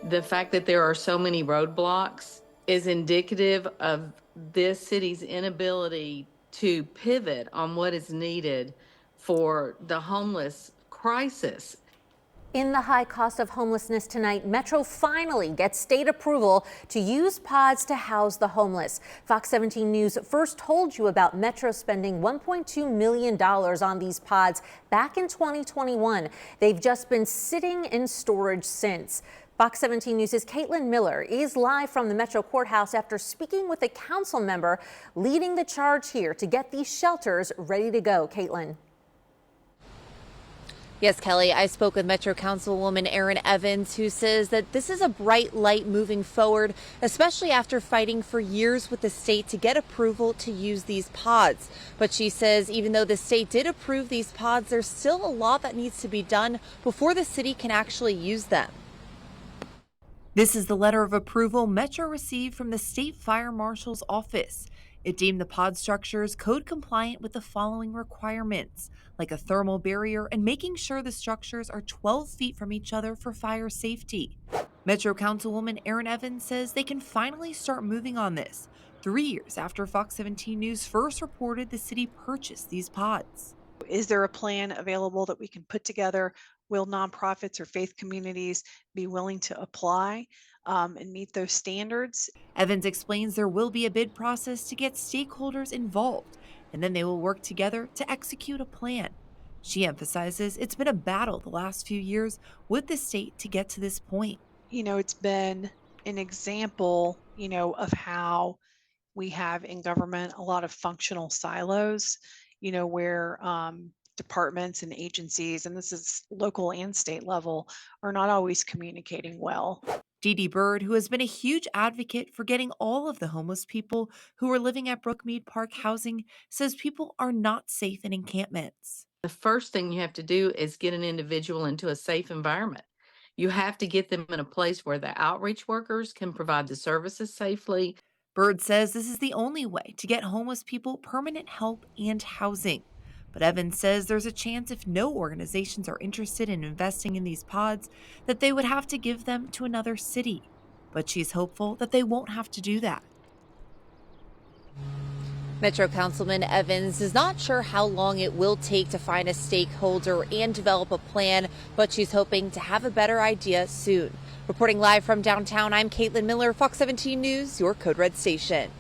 The fact that there are so many roadblocks is indicative of this city's inability to pivot on what is needed for the homeless crisis. In the high cost of homelessness tonight, Metro finally gets state approval to use pods to house the homeless. Fox 17 News first told you about Metro spending $1.2 million on these pods back in 2021. They've just been sitting in storage since. Fox 17 News' Caitlin Miller is live from the Metro Courthouse after speaking with a council member leading the charge here to get these shelters ready to go. Caitlin. Yes, Kelly, I spoke with Metro Councilwoman Erin Evans, who says that this is a bright light moving forward, especially after fighting for years with the state to get approval to use these pods. But she says even though the state did approve these pods, there's still a lot that needs to be done before the city can actually use them. This is the letter of approval Metro received from the State Fire Marshal's office. It deemed the pod structures code compliant with the following requirements, like a thermal barrier and making sure the structures are 12 feet from each other for fire safety. Metro Councilwoman Erin Evans says they can finally start moving on this 3 years after Fox 17 News first reported the city purchased these pods. Is there a plan available that we can put together? Will nonprofits or faith communities be willing to apply and meet those standards? Evans explains there will be a bid process to get stakeholders involved, and then they will work together to execute a plan. She emphasizes it's been a battle the last few years with the state to get to this point. You know, it's been an example, of how we have in government a lot of functional silos, where departments and agencies, and this is local and state level, are not always communicating well. Dee Dee Bird, who has been a huge advocate for getting all of the homeless people who are living at Brookmead Park housing, says people are not safe in encampments. The first thing you have to do is get an individual into a safe environment. You have to get them in a place where the outreach workers can provide the services safely. Bird says this is the only way to get homeless people permanent help and housing. But Evans says there's a chance if no organizations are interested in investing in these pods that they would have to give them to another city. But she's hopeful that they won't have to do that. Metro Councilman Evans is not sure how long it will take to find a stakeholder and develop a plan, but she's hoping to have a better idea soon. Reporting live from downtown, I'm Caitlin Miller, Fox 17 News, your Code Red station.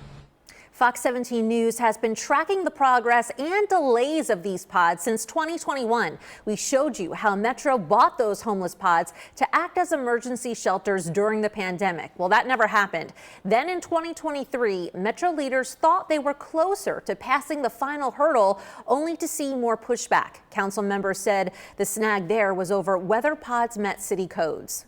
Fox 17 News has been tracking the progress and delays of these pods since 2021. We showed you how Metro bought those homeless pods to act as emergency shelters during the pandemic. Well, that never happened. Then in 2023, Metro leaders thought they were closer to passing the final hurdle, only to see more pushback. Council members said the snag there was over whether pods met city codes.